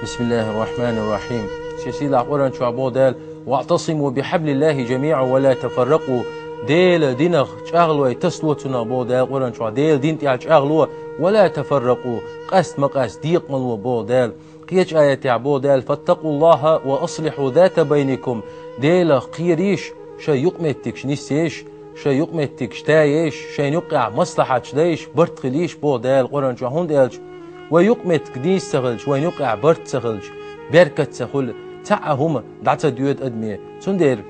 بسم الله الرحمن الرحيم. سيسيل قرآن شعبو دال واعتصموا بحبل الله جميعا ولا تفرقوا. ديل دينخ شغلوا تسلوتنا بو دال قرآن شعب ديل دين تيع شغلوا ولا تفرقوا. قست مقاس ديق ملو بو دال قيش آية عبو دال فاتقوا الله وأصلحوا ذات بينكم. ديل قيريش شي يقمتك نسيش شي يقمتك شتايش شي يقع مصلحة شديش برتخليش بو دال قرآن شعب هون دالش ويقمت كديس سغلش وين يقع برت سغلش بركة سغل تعهم دعتا ديوت أدمية تندير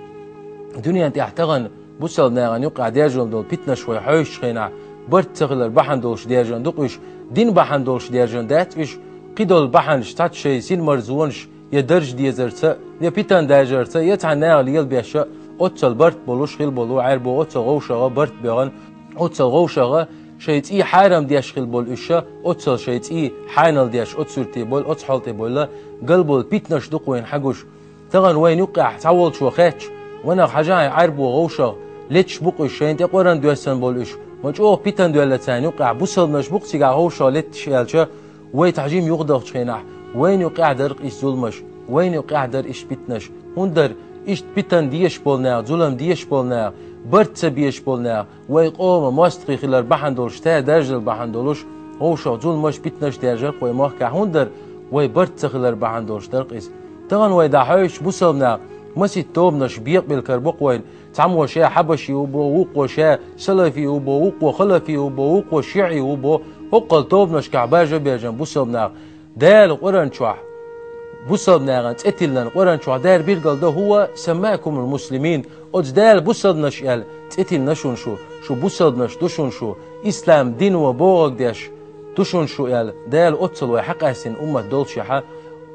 دنيا أنت احتغن بوصل ناغن يقع ديرجن دول بيتنا شوي حوش خينا برت سغل بحن دولش ديرجن دوقش دين بحن دولش ديرجن داتش قيدول بحن شتات شي سين مرزونش يدرج ديزرت يا بيتان داجرت يتعناغ ليل بيشا أوتل برت بولوش خيل بولو عربو أوتل غوشغا برت بيغن أوتل غوشغا شيت إي حرام دياش خل بول إشة أتصل شيت إي حانل دياش أتصرتي بول أتصحلتي بول قلبول بيتنش دق وين حجوش تغن وين يقع تعول شو خاتش وانا حاجة عرب وغوشة ليتش بق إشة أنت قرن دوسن بول إش مجوه بيتن دولا تاني يقع بوصل مش بق تيجا غوشة ليتش يالشة ويتعجيم يغدق شينح وين يقع درق إش ظلمش وين يقع در إش بيتنش هندر إش بيتن ديش بولنا ظلم ديش بولنا برت بيش بولنا ويقوم ماستري خلال بحندولش تا درجل بحندولش هو شو ظلمش بيتنش درجل قوي ماخ كهندر وي برت خلال بحندولش درقيس طبعا وي دحوش بوصلنا مسي توبنش بيقبل كربق وين تعمو شيء حبشي وبو وقو شيء سلفي وبو وقو خلفي وبو وقو شيعي وبو هقل توبنش كعباجه بيجن بوصلنا دال قرن شوح بوصلنا غنت اتلنا قرن شوح دار بيرقل ده هو سماكم المسلمين أجدال بوصلناش يال تقتل نشون شو بوصلناش دوشون شو إسلام دين وبوغ داش دوشون شو يال دال أتصل ويحق أحسن أمة دولش حا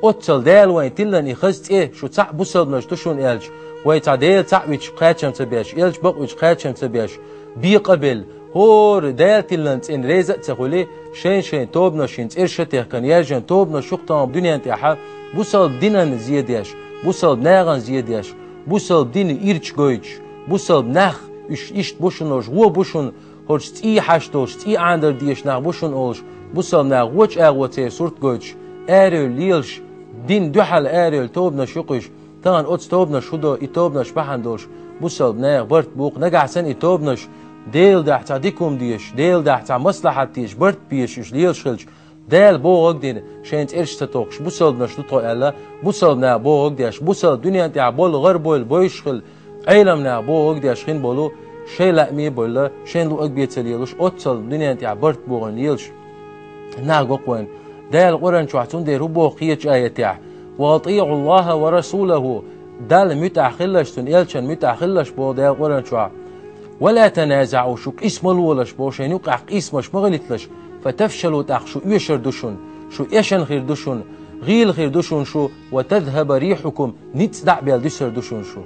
أتصل دال وين تلن يخزت إيه شو تع بوصلناش دوشون يالش ويتع دال تعويش قاتشم تبيش يالش بقويش قاتشم تبيش بيقبل هور دال تلن إن رزق تقولي شين توبناشين إرشته كان يرجن توبناش شقطان بدنيا انتحا بوصل دينن زيادش بوصل ناغن زيادش بوصل دين إيرش جويش بوصل نخ إيش بوشنوش هو بوشن هرش تي حشتوش تي عندر ديش نخ بوشن أولش بوصل نخ وش أغوتي صورت جويش أريل ليلش دين دوحل أريل توبنا شقيش طبعا أوتس توبنا شدو إتوبناش بحندوش بوصل نخ برت بوق نجع سن إتوبناش ديل ده تعديكم ديش ديل ده تع مصلحة ديش برت بيش ليلش خلش دال بوغ دين شينت إرش تتوقش بوصل نشطو ألا بوصل نا بوغ ديش بوصل دنيا تاع بول غربول بويشخل عالمنا بوغ ديش خين بولو شي لأمي بولا شين لو أكبيت ليلوش أتصل دنيا تاع برت بوغن ليلش ناقو قوين دال قرن شوحتون ديرو بوخيج آية تاع وأطيعوا الله ورسوله دال متأخلش تن إلشن متأخلش بو دال قرن شوح ولا تنازعوا شوك اسم الولش بو شين يقع اسمش مغلطلش فتفشلوا تاخ شو يشر دوشون شو يشن خير دوشون غيل خير دوشون شو وتذهب ريحكم نتصدع بيال دسر دوشون شو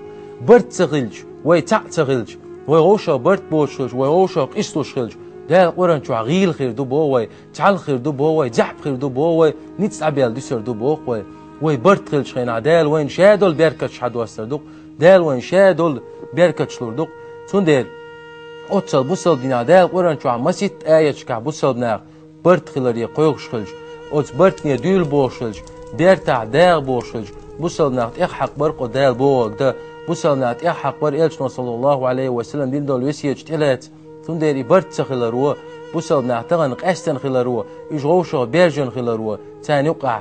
برت تغلج ويتع تغلج ويغوشا برت بوشلج ويغوشا قسلوش خلج ده القرآن شو غيل خير دو بوي تعال خير دو بوي زحب خير دو بوي نتصدع بيال دسر دو بوي وي برت خلج خينا دال وين شادول بيركتش حد وستردوق دال وين شادول بيركتش لردوق تندير أتصل بوصل دينا دال قرآن شو مسيت آية شكع بوصل بناق برت خلري قيوغش خلج أوت برت نيا ديل بوشلج بيرتع دال بوشلج بوصل ناقت إحق برقو دال بوغ ده بوصل ناقت إحق بر إلشنا صلى الله عليه وسلم دين دول وسيج تلات تنديري برت خلروا بوصل ناقت تغنق أستن خلروا إش غوشا بيرجن خلروا تاني يقع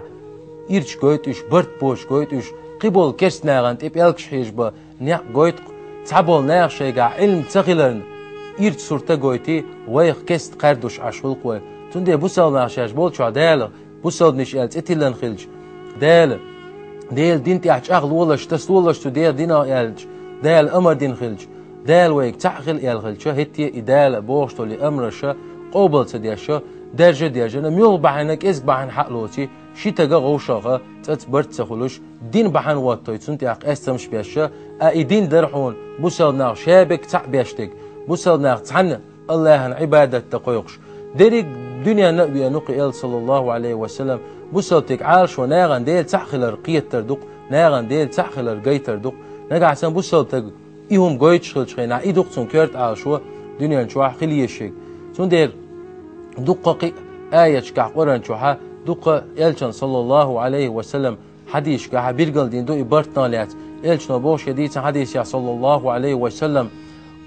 إيرش قويت إش برت بوش قويت إش قبول كست ناغن تيب إلكش حيجبا نيق قويت تعبول ناغ شيقع علم تغلرن إيرت صورتا قويتي ويخ كست قردوش عشول قوي تندي بوصل ناشاش بول شو دال بوصل نش ألت إتلن خلج دال دين تيعش أغل ولش تسولش تو ديل دينا ألج دال أمر دين خلج دال ويك تعخل أل خلج هتي إدال بوش تولي أمر شا قبل تديشة درجة نميول بحنك إز بحن حقلوتي شي تجا غوشة تتبرت تخلوش دين بحن واتوي تنتي أق أستمش بيشة أيدين درحون بوصل ناش شابك تعبيشتك بوصل ناش تحن الله عبادة تقيقش ديريك دنيا نبي نقي صلى الله عليه وسلم بوصلتك عالش وناغن ديل تحخل رقية تردق ناغن ديل تحخل رقية تردق نقع سن بوصلتك إيهم قويتش خلش خينا إي دق كيرت عالشوا دنيا نشوح خليه الشيك سون دير دقق آية شكع قرن شوحا دوقا إلشان صلى الله عليه وسلم حديث كها بيرجل دين دو إبرتنا لات إلشنا بوش يديت حديث يا صلى الله عليه وسلم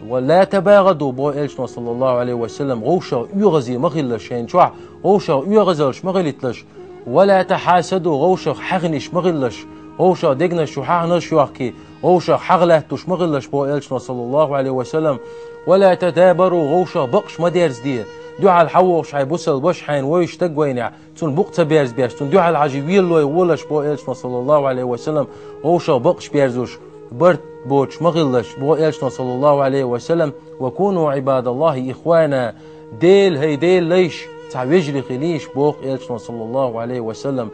ولا تباغضوا بو إلشنا صلى الله عليه وسلم غوشا يغزي مغلش شين شوع غوشا يغزلش مغلتلش ولا تحاسدوا غوشا حغنش مغلش غوشا دقنش وحغنش يحكي غوشا حغلتش مغلش بو إلشنا صلى الله عليه وسلم ولا تدابروا غوشا بقش مديرز دي دو على الحوش حي بوسل بوش حين ويش تقوينع تون بقتا بيرز بيرز تون دو على العجيبيل لوي ولش بو إلشنا صلى الله عليه وسلم غوشا بقش بيرزوش برت بوش مغلش بو إلشنا صلى الله عليه وسلم وكونوا عباد الله إخوانا ديل هي ديل ليش تعويجري خليش بوق إلشنا صلى الله عليه وسلم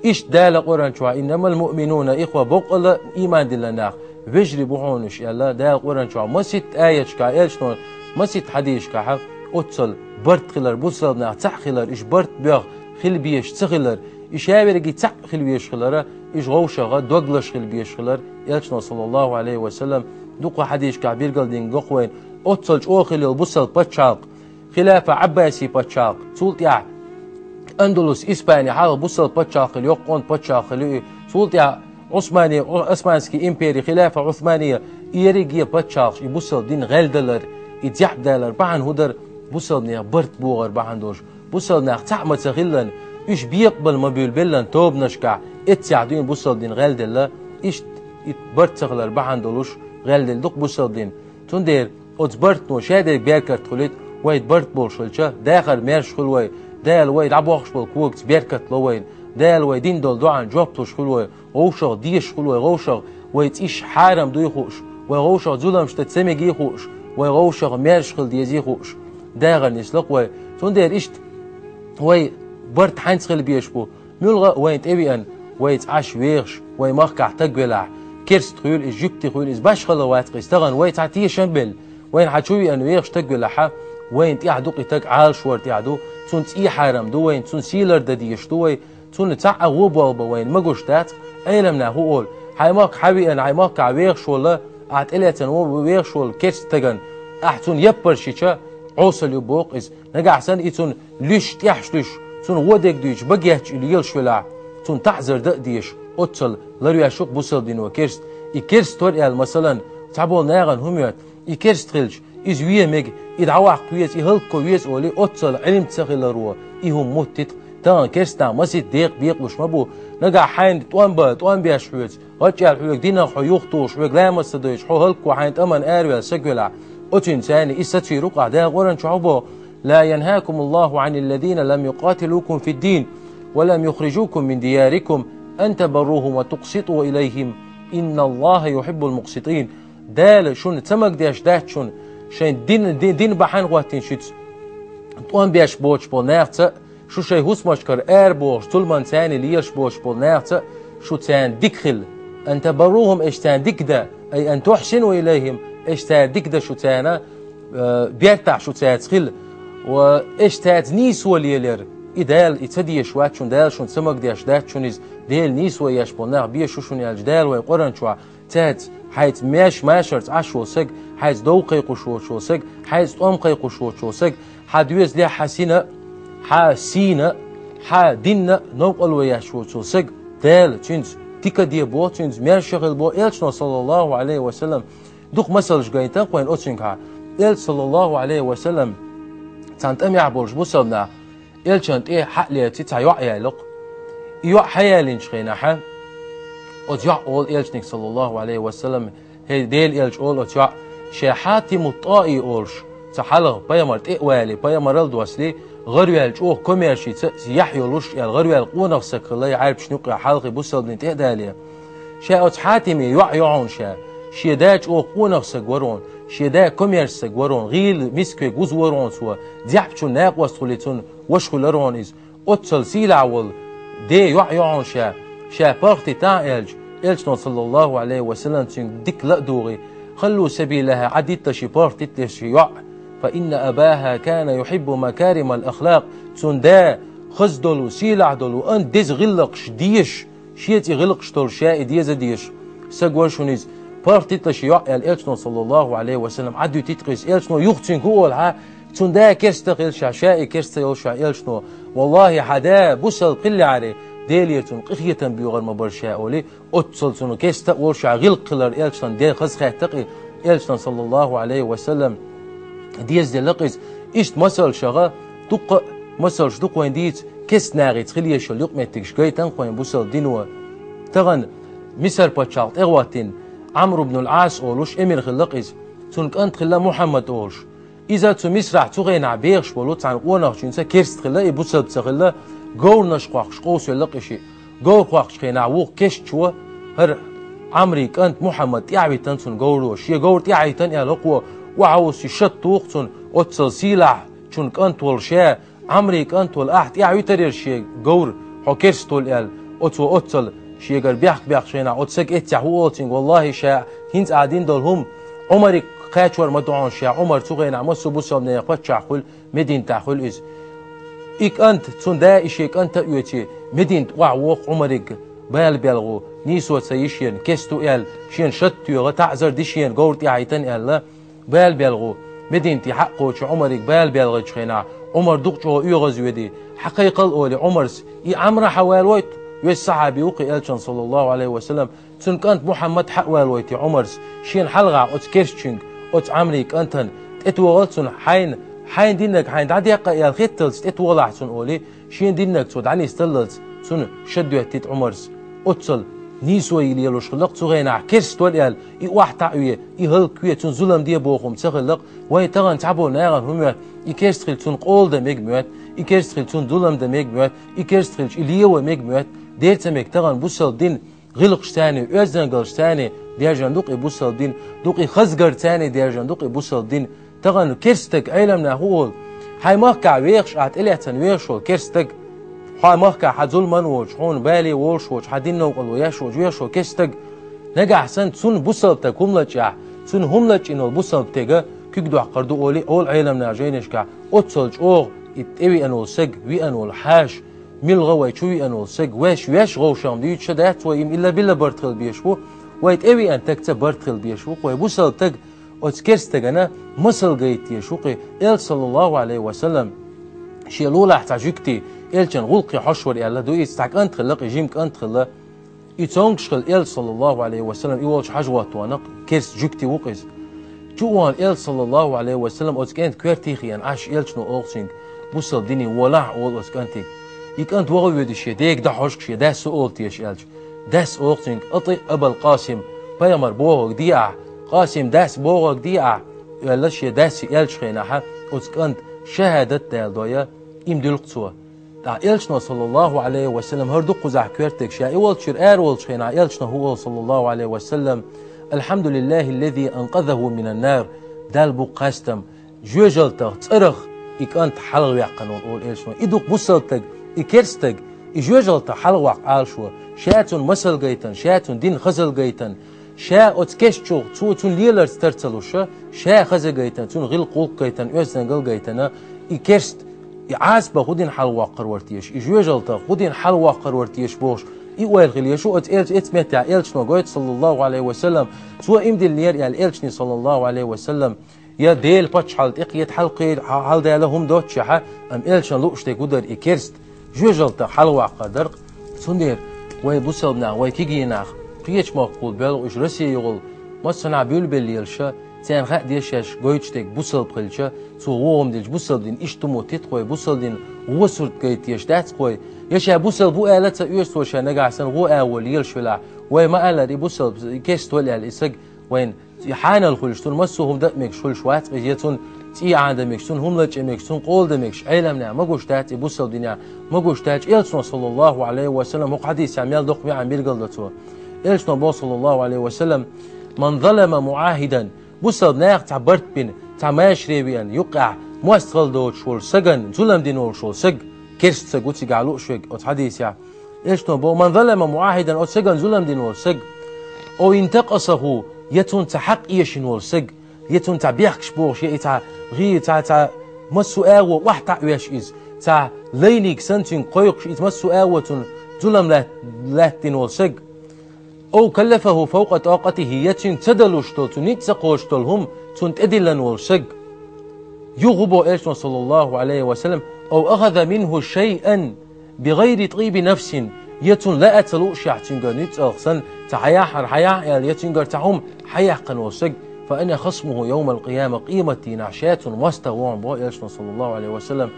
إيش دال قرآن شوى إنما المؤمنون إخوة بقل إيمان دلناخ وجري بوحونش يلا دال قرآن شوى مسيت آية شكا إلشنا مسيت حديث كا أتصل برت خلر بوصلنا تح خلر إيش برت بيغ خل بيش تخلر إيش هاورجي تح خل بيش خلره إيش غوشة غد دوغلش خل بيش خلر إلشنا صلى الله عليه وسلم دوق حديث كعبير قلدين قوين أتصل أو خلل بوصل بتشاق خلافة عباسي بتشاق سولت يع أندلس إسبانيا حال بوصل بتشاق اليوقون بتشاق اللي سولت يع عثماني عثمانسكي إمبيري خلافة عثمانية إيريجيا بتشاق يبوصل دين غير دولار يتجحب دولار بعن هدر بوصل نيا برت بوغر بعن دوش بوصل نيا تعمل تغلن إيش بيقبل ما بيلبلن توب نشكع اتيعدين بوصل دين غير دولار إيش برت تغلر بعن دولوش غير دول دوق بوصل دين تندير أتبرت نو شادر بيركت خليت وايد برت بولشلشة داخل ميرش خلوي دال وايد عبوخش بالكوكت بيركت لوين دال وايدين دول دوعن جوبتوش خلوي غوشة ديش خلوي غوشة وايد إيش حارم دو يخوش وغوشة زولمش تتسمج يخوش وغوشة ميرش خل ديزي خوش داغر نسلق واي تندير إيش واي برت حنس خل بيشبو ملغا وايد أبيان وايد عش ويرش واي ماركع تقبلع كيرست خيول إيش جبتي خيول إيش باش خلا وايد قيستغن وايد تعطيه شنبل وين حتشوي أنو ويرش تقبلعها وين تيعدو قيتك عال شوار تيعدو تون تي حرم دو وين تون سيلر دديش دو وين تون تاع غوبال وين مجوش تات أيلمنا هو أول حيماك حبي أن حيماك عويرش ولا عتقلتن ويرش ولا كيرست تجن أحتون يبر شيء عوصل يبوق إز نجع سن إتون ليش تيحش تون ودك ديش بجيهش اللي شولا تون تعذر دقديش أتصل لريا شوق بوصل دين وكيرست إكيرست ورقال مثلا تعبوا ناغن هميات إكيرست خلش إز ويا مج يدعوق كويس يهلك كويس ولي أتصل علم تسخيل روا إيهم موتت تان كيرستا مسيت ديق بيق وش مبو نجع حين توان بيش حوت رجع الحوت دينا حيوخ توش وجلا مستديش حهلك وحين أمن أروي سجلا أتين ثاني إستشي رقع ده غورن شعبه لا ينهاكم الله عن الذين لم يقاتلوكم في الدين ولم يخرجوكم من دياركم أن تبروهم وتقسطوا إليهم إن الله يحب المقسطين دال شون تمك ديش دات شون شين دين بحان غواتين شيت توان بيش بوش بول نارت شو شي هوس مشكر بوش طول ثاني ليش بوش بول نارت شو تان ديكخل أن تبروهم إشتان ديكدا أي أن تحسنوا إليهم إشتان ديكدا شو تانا بيرتع شو تاتخل وإشتات نيس وليلر إدال إتدي شوات شون دال شون سمك ديش دات شونيز ديل نيس وياش بول نار بيشو شون الجدال ويقرن شو تات حيث ماشرت عشو سج حيث دوقي قشو سج حيث أمقي قشو سج حدويز ليه حسينة حدينة نوقل وياشو سج دال تشينز تيكا دي بو تشينز ماشغل بو إلشنا صلى الله عليه وسلم دوق مسألة جايتان قوين أوتشنكها إل صلى الله عليه وسلم تانت أمي عبولش بوصلنا إلشانت إيه حقليتي تايوع يالق يوع حيالين شخيناها أتيع أول إلشنك صلى الله عليه وسلم هي ديل إلش أول أتيع شاحاتي مطائي أولش تحلق بيامرت إقوالي بيامرل دواسلي غير إلش أوه كوميرشي يحيولوش يعني غير القونغ سكرلي عارف شنو قا حلقي بوصل بنت إقدالية شا أتحاتي يوع يعون شا داج أوه قونغ سكورون شدا كوميرش سكورون غيل مسكي جوز ورون سوا ديحبشون ناق وصلتون وشخلرون إز أتصل سيلع وال دي يوع يعون شا بارتي تاع إلش صلى الله عليه وسلم تين ديك لا دوغي خلوا سبيلها عديت شي بارتي تشيع فإن أباها كان يحب مكارم الأخلاق تون دا خزدل وسيلع دل وأن ديز غلقش ديش شيتي غلقش تول شاي ديز ديش سجوشونيز بارتي تشيع إلش صلى الله عليه وسلم عدو تتقيس إلش يختين هو الها تون دا كرستق إلشا شائي كرست يلشا إلشنو والله حدا بوصل قل عليه ديليتون قخية بيغر مبرشا أولي أتصلتون كرست ورشا غل قلر إلشان ديل خز خيتقي إلشان صلى الله عليه وسلم ديز دلقز إشت مسأل شغا دق مسأل شدق وين ديت كس ناغي تخليه شو لقمتك شقاي تنقوين بوصل دينو تغن مصر باتشالت إغواتين عمرو بن العاص أولوش أمير خلقز تونك أنت خلا محمد أولش إذا تو مصر تغين عبيرش ولو تان قوناخ جنسا كيرست خلا يبوصل بتخلا قول نشقاخش قوس يلقشي قول قاخش خينا ووق كش شو هر عمريك أنت محمد يعبي تنسون قولوش يقول يعبي تن يلقوا وعاوس يشط وقتون أتصل سيلع تونك أنت والشاء عمريك أنت والأحد يعبي ترير شيء قول حكيرست والأل أتصل شيء قال بيحك شينا أتسق إتيا هو أتين والله شاء هنت قاعدين دولهم عمرك قاتور مدعون شاء عمر تغينا مسو بوسام نيقات شاخل مدين تاخل إز إك أنت تون دا إشيك أنت يوتي مدين وعوق عمرك بيلغو نيسو تسيشين كستو إل شين شتو تعذر ديشين قورت يعيتن إلا بيلغو مدين تي حقو عمرك بيلغو شخينا عمر دقشو يغز يدي حقيقة الأولي عمرس عمر حوال ويت يس صحابي وقي إلشان صلى الله عليه وسلم تون كانت محمد حوال ويتي عمرس شين حلقة أت كيرشتشنج أت عمريك أنتن اتوغلتون حين دينك حين دعدي يا الخيتلز اتوغلع تون أولي شين دينك تود عني استلز تون شدو يتيت عمرس أتصل نيسو يليلوش خلق تغينا كيرست واليال واحد تعوية هلكوية تون ظلم دي بوخم تخلق وهي تغن تعبو ناغن هم كيرست خيل تون قول دا ميج كيرست خيل تون ظلم دا ميج كيرست خيل إليو ميج ديرتا ميك تغن بوصل دين غلقش تاني أزن قلش تاني ديرجان دوقي بوصل دين دوقي خزقر تاني ديرجان دوقي بوصل دين تغن كيرستك أيلمنا هول هاي مهكا ويخش عاد إليهتن ويخشول كيرستك هاي مهكا حد ظلمان وش هون بالي وش حدين نوقل ويشو كيرستك نجا حسن تون بوصل تكم لجع تون هم لج إنه بوصل تيجا كيقدو عقردو أولي أول أيلمنا جينشكا أتصلج أوغ إتوي أنو سج وي أنو الحاش ميل غوي شوي أنو سج ويش غوشام ديوت شدات ويم إلا بلا برتخل بيشبو ويتوي أن تكتب برتخل بيشبو ويبوصل تج أتكرستك أنا مصل جيت يشوقي إل صلى الله عليه وسلم شيلولا احتاجكتي إلشان غلقي حشور إلا دو إستعك أنت خلق يجيمك أنت خلق يتونكشل إل صلى الله عليه وسلم يولش حجوات وانق كرس جكتي وقز جوان إل صلى الله عليه وسلم أتكنت كويرتيخيان عاش إلشنو أغسينك بوصل ديني ولع أول أتكنتك يكنت وغو يدشي ديك ده حشكشي ده سؤال تيش إلش داس أغسينك أطي أبا القاسم بيامر بوغك ديع قاسم داس بوغك ديع يلاش داس إلش خيناها أتكنت شهادت دال دويا إم دلقتوا تا إلشنا صلى الله عليه وسلم هردو قزع كويرتك شا إولشر أولش خينا إلشنا هو صلى الله عليه وسلم الحمد لله الذي أنقذه من النار دال بو قاستم جوجلتك تصرخ إكانت حلو يقن ونقول إلشنا إدوك بوصلتك إكرستك إجوجلتك حلو وقال شو شاتون مسل جيتن شاتون دين خزل جيتن شا أتكشتشو تون ليلر ترتلوش شا خزل جيتن تون غيل قول جيتن أزن قل جيتن إكرست عاسبة خدين حلوة قرورتيش إجوجلتك خدين حلوة قرورتيش بوش إيوال غليشو إتمتع إلشنا قويت صلى الله عليه وسلم سوى إمدي النير يعني إلشني صلى الله عليه وسلم يا ديل باتش حالت إقيت حلقي حال دالهم دوتشها أم إلشن لوشتي قدر إكرست جوجلتك حلوة قدر سندير وي بوسلنا وي كيجيناخ قيش مقبول بلغ إجرسي يغل ما صنع بيول بالليلشا تان خا ديشاش قويتشتك بوسل بقلشا تو غوم ديش بوسل دين إشتمو تتقوي بوسل دين وصرت قيت يشتات قوي يشا بوسل بو آلتا يوستوشا نقعسن غو أول يلشلا وي ما آلا دي بوسل كيست ولي على الإساق وين يحان الخلشتون مسوهم دقمك شوات قيتون تي عندمكشتون هم لجمكشتون قول دمكش علمنا ما قشتات بوسل دنيا ما قشتات إلسنا صلى الله عليه وسلم هو حديث عميال دقمي عن بيرقلتو إلسنا بو صلى الله عليه وسلم من ظلم معاهدا بوسل ناق تعبرت بين تعماش ريبيان يقع مواستغل دوت شول سجن ظلم دينول شول سج كرست سجوتي قالوا شوي أو حديث يا إلسنا بو من ظلم معاهدا أو سجن ظلم دينول سج أو ينتقصه يتون تحق إيشنول سج يتون تعبيخش بوش يتا غير تا مسو أو واحد تعويش إز تا لينيك سنتين قيقش إز مسو أوتون ظلم لا دينول سج أو كلفه فوق طاقته يتين تدلوش تول تنيت سقوش تول هم تون تدلن والسج يغبو إلشنا صلى الله عليه وسلم أو أخذ منه شيئا بغير طيب نفس يتون لا أتلو شعتنجر نتأخسن تحياحر حياح يتنجر تعهم حياح قنوسج فأنا خصمه يوم القيامة قيمتي نعشات واستوان بو إلشنا صلى الله عليه وسلم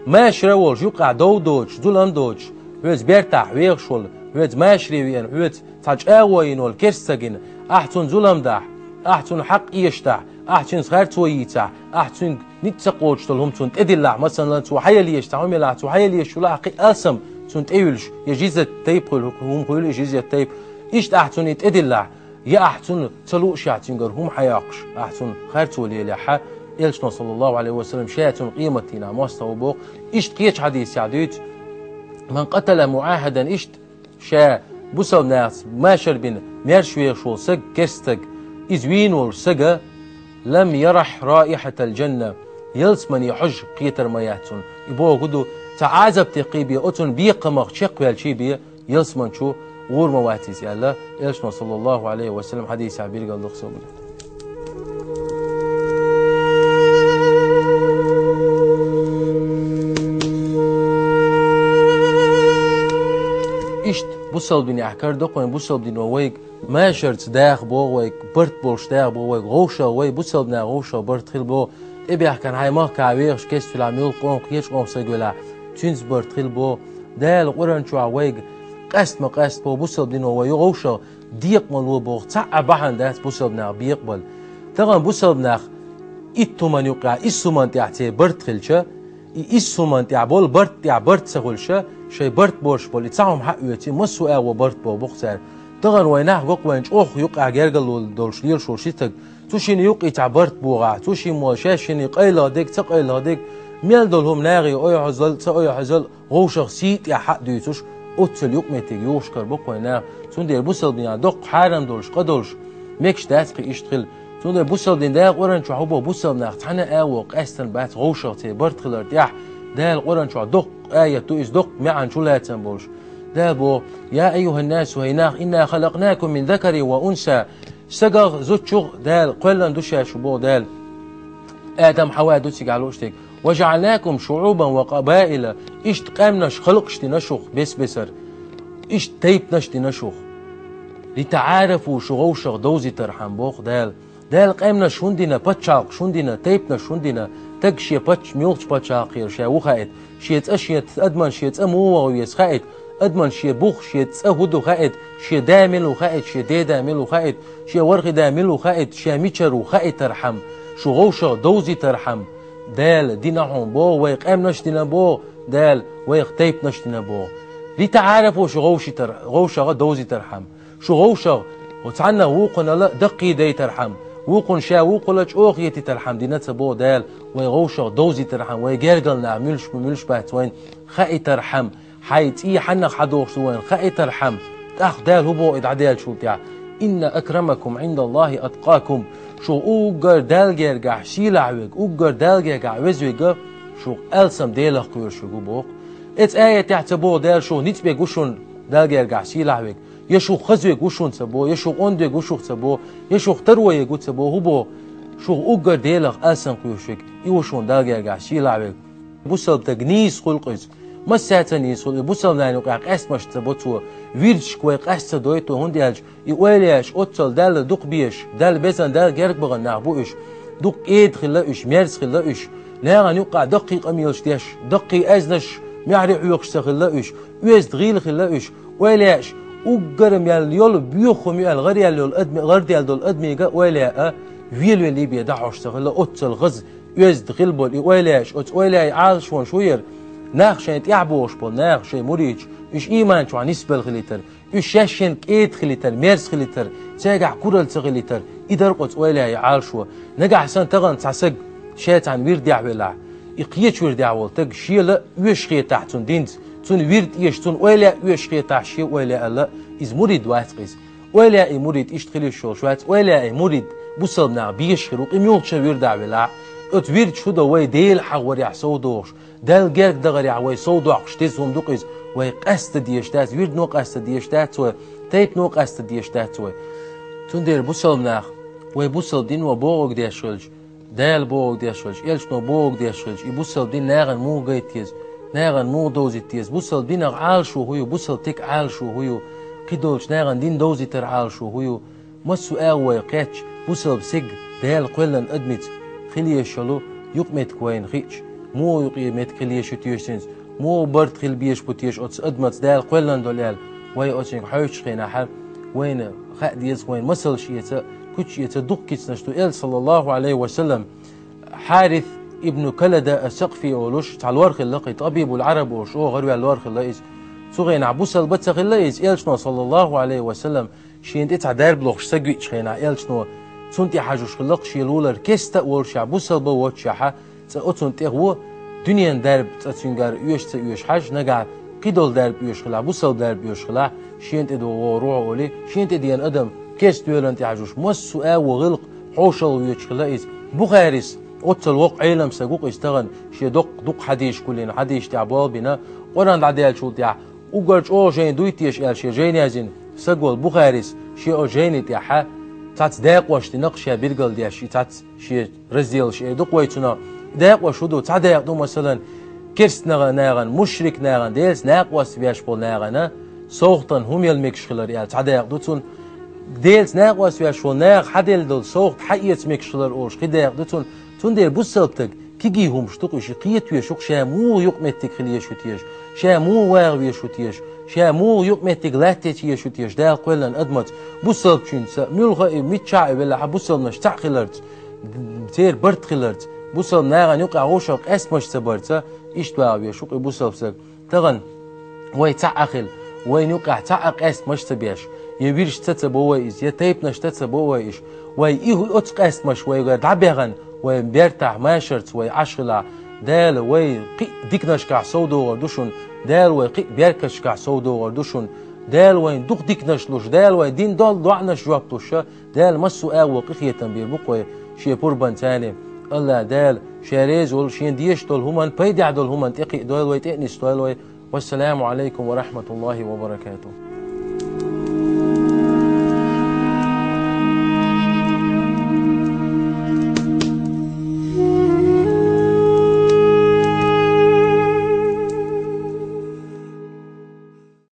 ما شرول يقع دودوش دولندوش هوز بيرتاح ويغشول هوز ما شريوين هوز تاج أوين والكرستجين أحتون زلمدح أحتون حق يشتع أحتون صغرت ويتع أحتون نتسقوش تلهم تون تدلع مثلا تو حيلي يشتعهم يلع تو حيلي يشولا حقي أسم تون تأيلش يجيزة تيب هم قول يجيزة تيب إيش أحتون يتدلع يا أحتون تلوش يعتنجر هم حياقش أحتون خرت وليلة ح إلشنا صلى الله عليه وسلم شاتون قيمتنا ماستو بوق إشت قيش حديث يعديت من قتل معاهدا إشت شا بوسو ناس ما شربين ميرشوي شو سج كستج إزوين والسجا لم يرح رائحة الجنة يلس من يحج قيتر مياتون يبوه قدو تعازب تقيبي أتون بيقمق شق والشيبي يلس من شو غور مواتيس يا الله إلشنا صلى الله عليه وسلم حديث عبير قال لك سوبر إشت بوصل بني أحكار دقون بوصل بني وويك ما شرط داخ بوويك برت بولش داخ بوويك غوشة ووي بوصل بنا غوشة برت خيل بو إبي أحكان هاي ما كعويرش كيس في العميل قوم قيش قوم سيقولا تونس برت خيل بو دال قرن شو عويك قست ما قست بو بوصل بني ووي غوشة ديق ملو بو تع بحن دات بوصل بنا بيقبل تغن بوصل بنا إتو من يقع إسو من تعتي برت خيلشة إسو من تعبول برت سهولشة شيء برت بورش بول يتسعهم حق يتي مسو أو برت بو بختار تغن ويناه قق وينش أخ يقع جرجل دولش لير شورشيتك توشين يقع تعبرت بوغا توشين موشاشين يقيل هديك تقيل هديك ميل دولهم ناغي أي حزل تأي حزل غوشة سيت يا حق ديتوش أتل يقمتك يوشكر بق ويناه تندير بوسل بيا دق حارم دولش قدولش ميكش داسقي يشتغل تندير بوسل دين دا قرن شو حبو بوسل ناخ تحنا أوق أستن بات غوشة تي برت خلر تيح دا القرن شو دق آية تويس دق معن شو لا تنبولش دا بو يا أيها الناس وهيناخ إنا خلقناكم من ذكر وأنثى سجغ زوتشغ دال قلن دوشا شبو دال آدم حواء دوتسي قالوشتك وجعلناكم شعوبا وقبائل إشت قامناش خلقشتي نشوخ بسر إشت تيب نشتي نشوخ لتعارفوا شغوشغ دوزي ترحم بوخ دال قامنا شوندنا باتشاق شوندنا تيبنا شوندنا تقشي باتش ميولش باتشاقير شا وخائد شيت أشيت أدمن شيت أمو ويس خائد أدمن شي بوخ شيت أهدو خائد شي دامل وخائد شي دي دامل وخائد شي ورغ دامل وخائد شي ميتشر وخائد ترحم شغوشغ دوزي ترحم دال دينهم بو ويق أم نشتنا بو دال ويق تيب نشتنا بو لتعارفوا غوشغ دوزي ترحم شغوشغ وتعنا وقنا لا دقي دي ترحم وقن شا وقلج أوخيتي ترحم دينتا بو دال ويغوشغ دوزي ترحم ويجرجلنا ملش باتوين خائي ترحم حيت إيه حنخ حدوخ وين خائي ترحم أخ دال هو إدعدال شو بتاع إن أكرمكم عند الله أتقاكم شو أوجر دال جرجع شيلع ويج أوجر دال جرجع وزويج شو ألسم ديلخ قير شو بوق إت آية تعتبو دال شو نتبي جوشون دال جرجع شيلع ويج يشو خزوي جوشون سبو يشو أندي جوشوخ سبو يشو تروي جوت سبو هو شو أوجر ديلخ ألسم قير شوك يوشون دال جرجع شيلع ويج بوصل تجنيس خلقز ما ساتني صل بوصل نانو قاس مش تبوتو ويرش كوي قاس دويتو هوندياج يوالياش اوتل دال دوق بيش دال بيزن دال جرك بغن نعبوش دوق ايد خلاش ميرس خلاش لا غنوقع دقيقه ميلش ديش دقي ازنش ميعري عيوقش خلاش ويز دغيل خلاش ولاش وقرم يال يول بيوخو ميال غير يال الادمي غير ديال دول ادمي ولا ويل ولي بيدعوش خلا اوتل غز ويز دغيل بول ولاش اوت ولا عال شون شوير ناخشين يعبوش بول ناخشين مريج إيش إيمان شو عنيسبل خليتر إيش شاشين كيد خليتر ميرس خليتر تاجع كورل تغليتر إدار قط ولا يعال شو نجح سن تغن تعسق شات عن ويرد يعبلع يقيت ويرد يعول تج شيء ويش خي تحتون دينت تون ويرد يشتون ولا ويش خي تحشي ولا لا إز مريد واتقيس ولا أي مريد إيش تخلي شو شوات ولا أي مريد بوصلنا بيش خروق إميول شو ويرد يعبلع اتويرد شو ده وي ديل حور يحسو دوش دال جرك دغري عوي صودو عقشتيزهم دوقيز وي قست ديشتات ويرد نو قست ديشتات و تيب نو قست ديشتات و تون دير بوصل مناخ وي بوصل دين و بوغ ديشولج دال بوغ ديشلش إلشنو بوغ ديشلش يبوسل دين ناغن مو غيتيز ناغن مو دوزيتيز بوسل دين عال شو هيو بوسل تك عال شو هيو قدولش ناغن دين دوزي تر عال شو هيو مسو آوي قاتش بوسل بسيق دال قلن أدمت خليه شلو يقمت كوين خيش مو يقيمت خليه شتيشنز مو برد خل بيش بوتيش أتس أدمت دال قلن دولال وي أتشين حيوش خينا حال وين خاديز وين مسل شيتا كتش يتدقيت نشتو إل صلى الله عليه وسلم حارث ابن كلدة السقفي أولوش تاع الورخ اللقي طبيب العرب وش أو غير الورخ اللقيز سوغين عبوس البتسخ اللقيز إلشنو صلى الله عليه وسلم شين تاع دار بلوخ سجوي شينا إلشنو تونتي حاجوش خلق شيلولر كيستا ولش عبوس البوتش حا تونتي هو دنيا درب تاتشنجار يوش حاج نجا قيدول درب يوش خلا بوسل درب يوش خلا شين تدو روح أولي شين تدين أدم كيس دولنتي حاجوش مسو وغلق حوشل ويوش خلايز بخاريس قلت الوق علم سجوق يستغن شي دق حديش كلنا حديش تعبال بنا قران عدال شو تاع وقرج او جين دويتيش ال شي جين يازين سجول بخاريس شي او جين تاع تات داق واش تنقش بيرجل ديا شي تات شي رزيل شي دق ويتنا داق واش دو تاع داق دو مثلا كرس ناغن مشرك ناغن ديس ناق واس بياش بول ناغنا صوتن هم يلمكش خلر يا تاع داق دوتون ديلز ناق واس بياش بول ناغ حدل دول صوت حقيت مكشلر اوش قداق دوتون تون دير بوسلتك كيجي هم شتوق شي قيت ويشوق شامو يقمتك خليه شوتيش شامو واغ ويشوتيش شامو يقمتك لاتيش يشوتيش دا قلن ادمت بوسلت شين ملغى ميتشع ولا بوسل مش تاع خلرت تير برت خلرت بوسل ناغن يقع غوشق اسمش سبرت اشتوا ويشوق بوسلسك تغن وي تاع اخل وين يقع تاع اس مش تبيش يبيرش تتبويز يتيب نشتت بويش وي ايه اتق اس مش وي دعبغن وين بيرتاح ماشرت وي عشلا دال وي قي ديكناش كاع سودو وردوشون دال وي قي بيركش كاع سودو وردوشون دال وين دوق ديكناش لوش دال وي دين دول دوعناش جوابتوش دال مسو او قيخيه تنبير بقوي شي بوربان تاني الله دال شاريز ول شين ديش دول همان بيدع دول همان تقي دول وي تانيس دول وي والسلام عليكم ورحمه الله وبركاته.